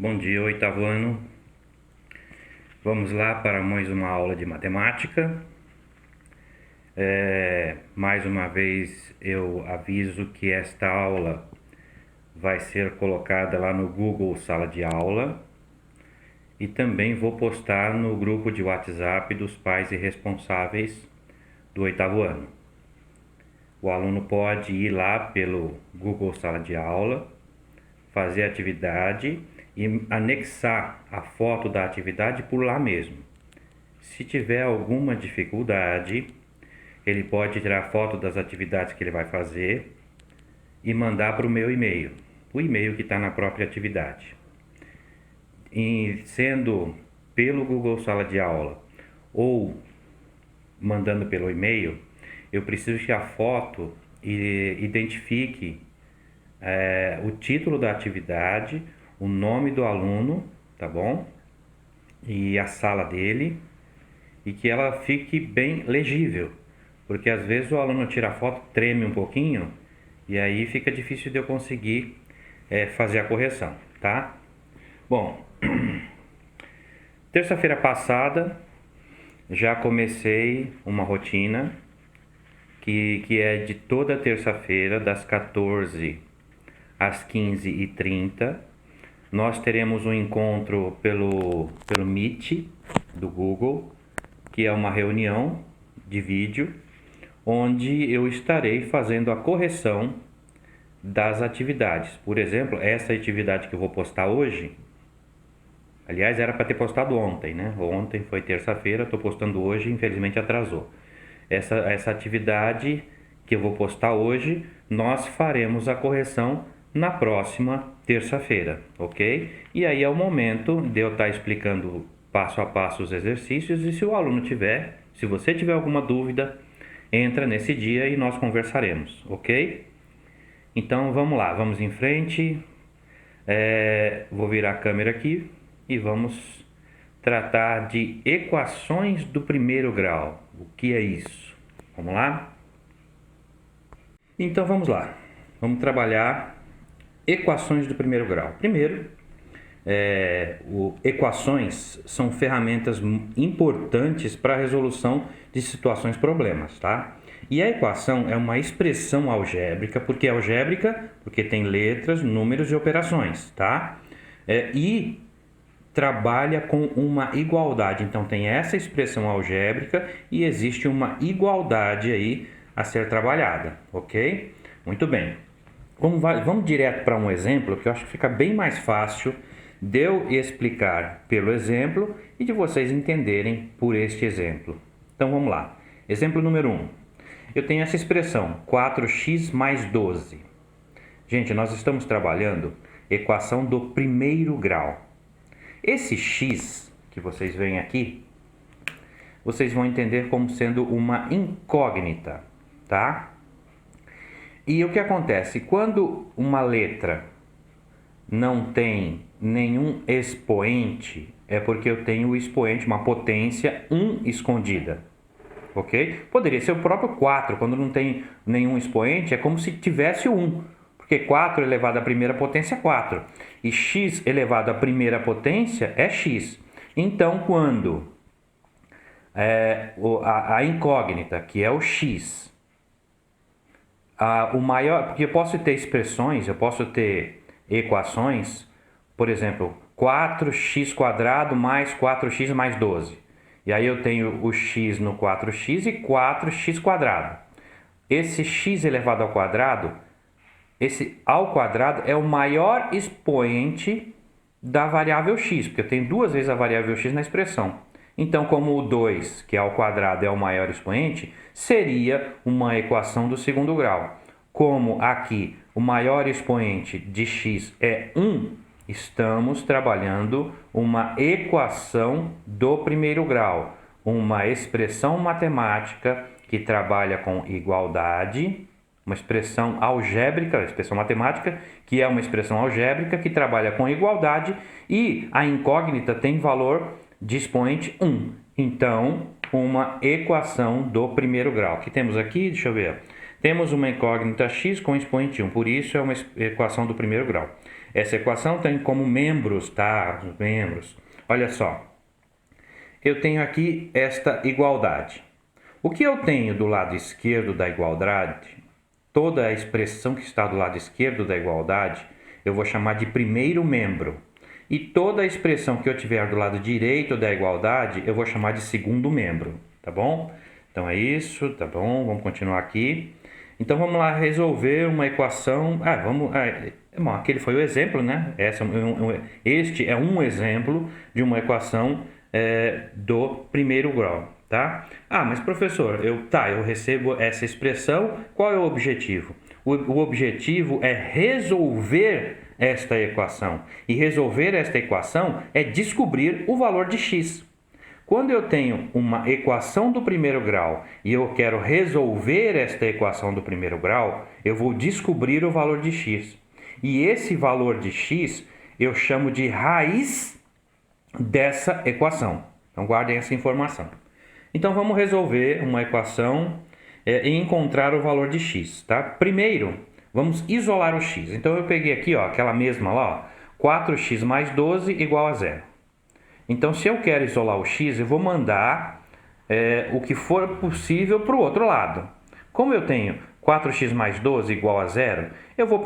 Bom dia, oitavo ano. Vamos lá para mais uma aula de matemática. Mais uma vez eu aviso que esta aula vai ser colocada lá no Google Sala de Aula e também vou postar no grupo de WhatsApp dos pais e responsáveis do oitavo ano. O aluno pode ir lá pelo Google Sala de Aula, fazer a atividade e anexar a foto da atividade por lá mesmo. Se tiver alguma dificuldade, ele pode tirar foto das atividades que ele vai fazer e mandar para o meu e-mail, o e-mail que está na própria atividade. E sendo pelo Google Sala de Aula ou mandando pelo e-mail, eu preciso que a foto identifique o título da atividade, o nome do aluno, tá bom? E a sala dele, e que ela fique bem legível, porque às vezes o aluno tira a foto, treme um pouquinho, e aí fica difícil de eu conseguir fazer a correção, tá? Bom, terça-feira passada já comecei uma rotina que é de toda terça-feira, das 14 às 15h30. Nós teremos um encontro pelo Meet do Google, que é uma reunião de vídeo, onde eu estarei fazendo a correção das atividades. Por exemplo, essa atividade que eu vou postar hoje, aliás, era para ter postado ontem, né? Ontem foi terça-feira, estou postando hoje, infelizmente atrasou. Essa atividade que eu vou postar hoje, nós faremos a correção na próxima terça-feira, ok? E aí é o momento de eu estar explicando passo a passo os exercícios, e se o aluno tiver, se você tiver alguma dúvida, entra nesse dia e nós conversaremos, ok? Então vamos lá, vamos em frente. Vou virar a câmera aqui e vamos tratar de equações do primeiro grau. O que é isso? Vamos lá? Então vamos lá, vamos trabalhar equações do primeiro grau. Primeiro, equações são ferramentas importantes para a resolução de situações problemas, tá? E a equação é uma expressão algébrica, porque é algébrica, porque tem letras, números e operações, tá? E trabalha com uma igualdade. Então tem essa expressão algébrica e existe uma igualdade aí a ser trabalhada, ok? Muito bem. Vamos direto para um exemplo que eu acho que fica bem mais fácil de eu explicar pelo exemplo e de vocês entenderem por este exemplo. Então vamos lá. Exemplo número 1. Eu tenho essa expressão 4x mais 12. Gente, nós estamos trabalhando equação do primeiro grau. Esse x que vocês veem aqui, vocês vão entender como sendo uma incógnita, tá? E o que acontece? Quando uma letra não tem nenhum expoente, é porque eu tenho o expoente, uma potência 1 escondida, ok? Poderia ser o próprio 4, quando não tem nenhum expoente, é como se tivesse o 1, porque 4 elevado à primeira potência é 4, e x elevado à primeira potência é x. Então, quando a incógnita, que é o x, o maior, porque eu posso ter expressões, eu posso ter equações, por exemplo, 4x² mais 4x mais 12. E aí eu tenho o x no 4x e 4x². Esse x elevado ao quadrado, esse ao quadrado é o maior expoente da variável x, porque eu tenho duas vezes a variável x na expressão. Então, como o 2, que é ao quadrado, é o maior expoente, seria uma equação do segundo grau. Como aqui o maior expoente de x é 1, estamos trabalhando uma equação do primeiro grau, uma expressão matemática que trabalha com igualdade, uma expressão algébrica, expressão matemática, que é uma expressão algébrica que trabalha com igualdade, e a incógnita tem valor de expoente 1. Então, uma equação do primeiro grau. O que temos aqui? Deixa eu ver. Temos uma incógnita x com expoente 1, por isso é uma equação do primeiro grau. Essa equação tem como membros, tá? Os membros. Olha só, eu tenho aqui esta igualdade. O que eu tenho do lado esquerdo da igualdade, toda a expressão que está do lado esquerdo da igualdade, eu vou chamar de primeiro membro. E toda a expressão que eu tiver do lado direito da igualdade, eu vou chamar de segundo membro, tá bom? Então é isso, tá bom? Vamos continuar aqui. Então vamos lá resolver uma equação. Bom, aquele foi o exemplo, né? Este é um exemplo de uma equação do primeiro grau, tá? Mas professor, eu recebo essa expressão, qual é o objetivo? O objetivo é resolver esta equação. E resolver esta equação é descobrir o valor de x. Quando eu tenho uma equação do primeiro grau e eu quero resolver esta equação do primeiro grau, eu vou descobrir o valor de x. E esse valor de x eu chamo de raiz dessa equação. Então guardem essa informação. Então vamos resolver uma equação e encontrar o valor de x, tá? Primeiro, vamos isolar o x. Então eu peguei aqui, ó, aquela mesma lá, ó, 4x mais 12 igual a 0. Então, se eu quero isolar o x, eu vou mandar o que for possível para o outro lado. Como eu tenho 4x mais 12 igual a 0, eu vou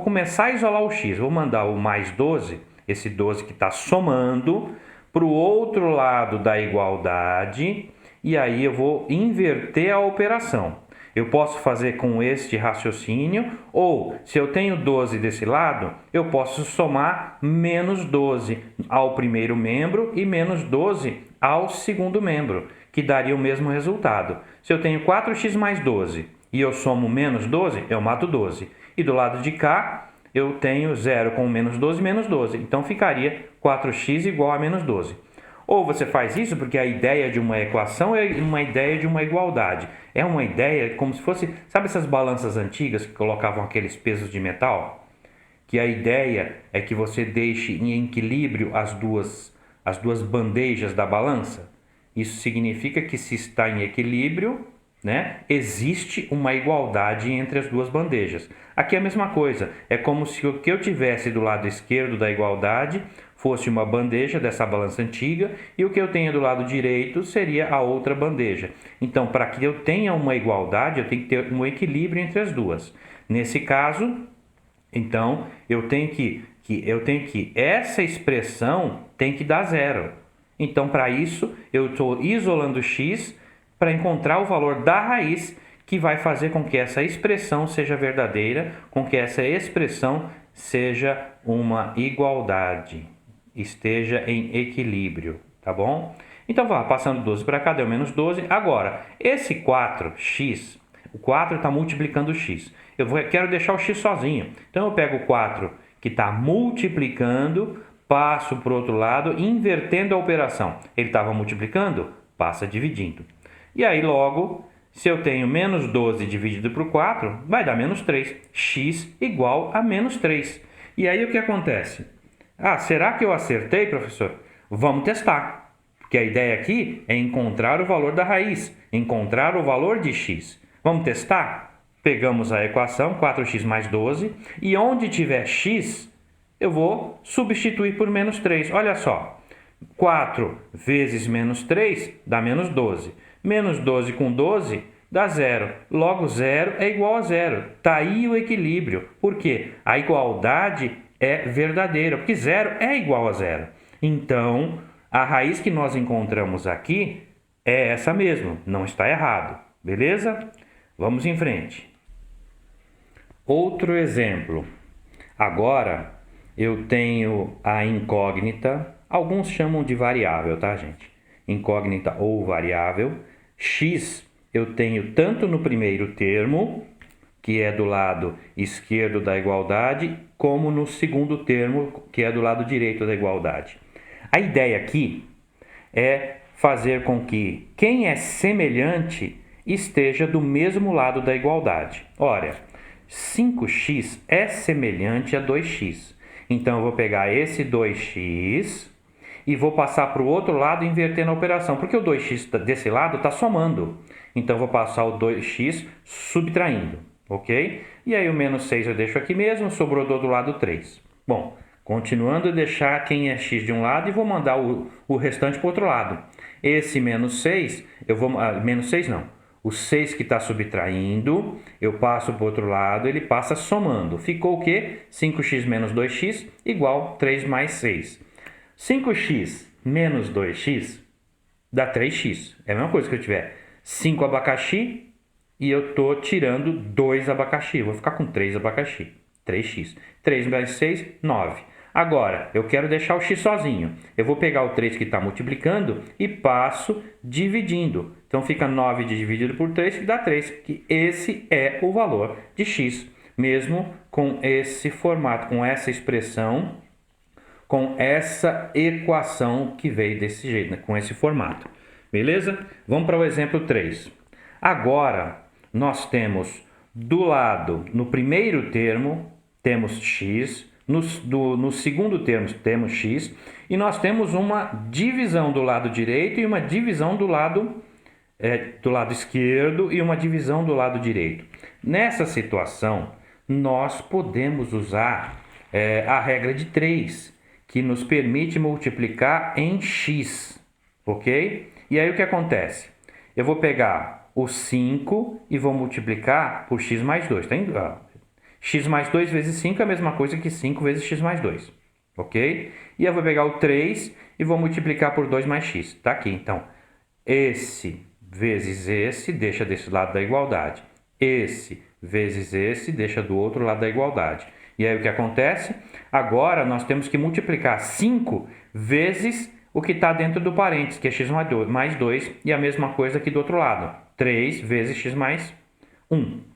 começar a isolar o x. Vou mandar o mais 12, esse 12 que está somando, para o outro lado da igualdade. E aí eu vou inverter a operação. Eu posso fazer com este raciocínio, ou se eu tenho 12 desse lado, eu posso somar menos 12 ao primeiro membro e menos 12 ao segundo membro, que daria o mesmo resultado. Se eu tenho 4x mais 12 e eu somo menos 12, eu mato 12. E do lado de cá, eu tenho 0 com menos 12. Então ficaria 4x igual a menos 12. Ou você faz isso porque a ideia de uma equação é uma ideia de uma igualdade. É uma ideia como se fosse... Sabe essas balanças antigas que colocavam aqueles pesos de metal? Que a ideia é que você deixe em equilíbrio as duas bandejas da balança. Isso significa que se está em equilíbrio, né, existe uma igualdade entre as duas bandejas. Aqui é a mesma coisa. É como se o que eu tivesse do lado esquerdo da igualdade fosse uma bandeja dessa balança antiga e o que eu tenho do lado direito seria a outra bandeja. Então, para que eu tenha uma igualdade, eu tenho que ter um equilíbrio entre as duas. Nesse caso, então, eu tenho que essa expressão tem que dar 0. Então, para isso, eu estou isolando x para encontrar o valor da raiz que vai fazer com que essa expressão seja verdadeira, com que essa expressão seja uma igualdade, esteja em equilíbrio, tá bom? Então, passando 12 para cá, deu menos 12. Agora, esse 4x, o 4 está multiplicando o x. Quero deixar o x sozinho. Então, eu pego o 4 que está multiplicando, passo para o outro lado, invertendo a operação. Ele estava multiplicando, passa dividindo. E aí, logo, se eu tenho menos 12 dividido por 4, vai dar menos 3. X igual a menos 3. E aí, o que acontece? Será que eu acertei, professor? Vamos testar. Porque a ideia aqui é encontrar o valor da raiz, encontrar o valor de x. Vamos testar? Pegamos a equação 4x mais 12 e onde tiver x, eu vou substituir por menos 3. Olha só, 4 vezes menos 3 dá menos 12. Menos 12 com 12 dá 0. Logo, 0 é igual a 0. Está aí o equilíbrio. Por quê? A igualdade é verdadeira, porque 0 é igual a 0. Então, a raiz que nós encontramos aqui é essa mesmo, não está errado. Beleza? Vamos em frente. Outro exemplo. Agora, eu tenho a incógnita, alguns chamam de variável, tá, gente? Incógnita ou variável. X eu tenho tanto no primeiro termo, que é do lado esquerdo da igualdade, como no segundo termo, que é do lado direito da igualdade. A ideia aqui é fazer com que quem é semelhante esteja do mesmo lado da igualdade. Ora, 5x é semelhante a 2x. Então, eu vou pegar esse 2x e vou passar para o outro lado invertendo a operação, porque o 2x desse lado está somando. então vou passar o 2x subtraindo, ok? E aí o menos 6 eu deixo aqui mesmo, sobrou do outro lado 3. Bom, continuando a deixar quem é x de um lado e vou mandar o restante para o outro lado. Esse menos 6, eu vou... menos 6 não. O 6 que está subtraindo, eu passo para o outro lado, ele passa somando. Ficou o quê? 5x menos 2x igual 3 mais 6. 5x menos 2x dá 3x. É a mesma coisa que eu tiver 5 abacaxi e eu estou tirando 2 abacaxi. Vou ficar com 3 abacaxi. 3x. 3 mais 6, 9. Agora, eu quero deixar o x sozinho. Eu vou pegar o 3 que está multiplicando e passo dividindo. Então, fica 9 dividido por 3, que dá 3. Que esse é o valor de x. Mesmo com esse formato, com essa expressão, com essa equação que veio desse jeito, né? Com esse formato. Beleza? Vamos para o exemplo 3. Agora, nós temos do lado, no primeiro termo, temos x, no segundo termo temos x, e nós temos uma divisão do lado direito e uma divisão do lado esquerdo e uma divisão do lado direito. Nessa situação, nós podemos usar a regra de 3, que nos permite multiplicar em x, ok? E aí o que acontece? Eu vou pegar o 5 e vou multiplicar por x mais 2, tá? X mais 2 vezes 5 é a mesma coisa que 5 vezes x mais 2, ok? E eu vou pegar o 3 e vou multiplicar por 2 mais x, tá aqui. Então, esse vezes esse deixa desse lado da igualdade. Esse vezes esse deixa do outro lado da igualdade. E aí o que acontece? Agora nós temos que multiplicar 5 vezes o que está dentro do parênteses, que é x mais 2, e a mesma coisa aqui do outro lado. 3 vezes x mais 1.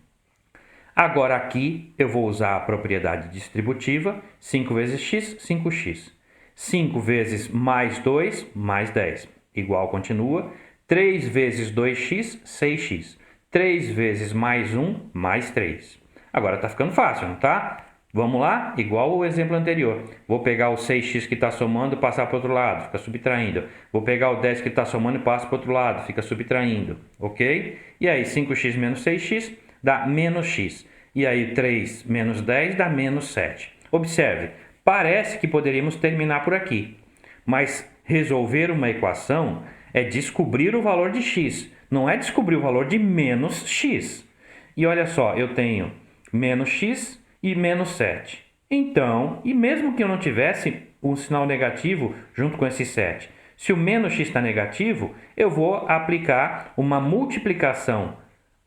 Agora aqui eu vou usar a propriedade distributiva, 5 vezes x, 5x. 5 vezes mais 2, mais 10. Igual continua. 3 vezes 2x, 6x. 3 vezes mais 1, mais 3. Agora está ficando fácil, não tá? Vamos lá? Igual o exemplo anterior. Vou pegar o 6x que está somando e passar para o outro lado, fica subtraindo. Vou pegar o 10 que está somando e passo para o outro lado, fica subtraindo. Ok? E aí 5x menos 6x dá menos x. E aí 3 menos 10 dá menos 7. Observe, parece que poderíamos terminar por aqui. Mas resolver uma equação é descobrir o valor de x. Não é descobrir o valor de menos x. E olha só, eu tenho menos x e menos 7. Então, e mesmo que eu não tivesse um sinal negativo junto com esse 7, se o menos x está negativo, eu vou aplicar uma multiplicação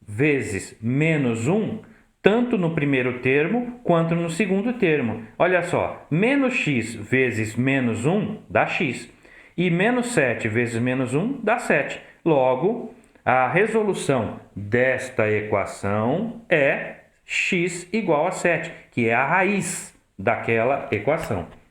vezes menos 1, tanto no primeiro termo quanto no segundo termo. Olha só, menos x vezes menos 1 dá x. E menos 7 vezes menos 1 dá 7. Logo, a resolução desta equação é x igual a 7, que é a raiz daquela equação.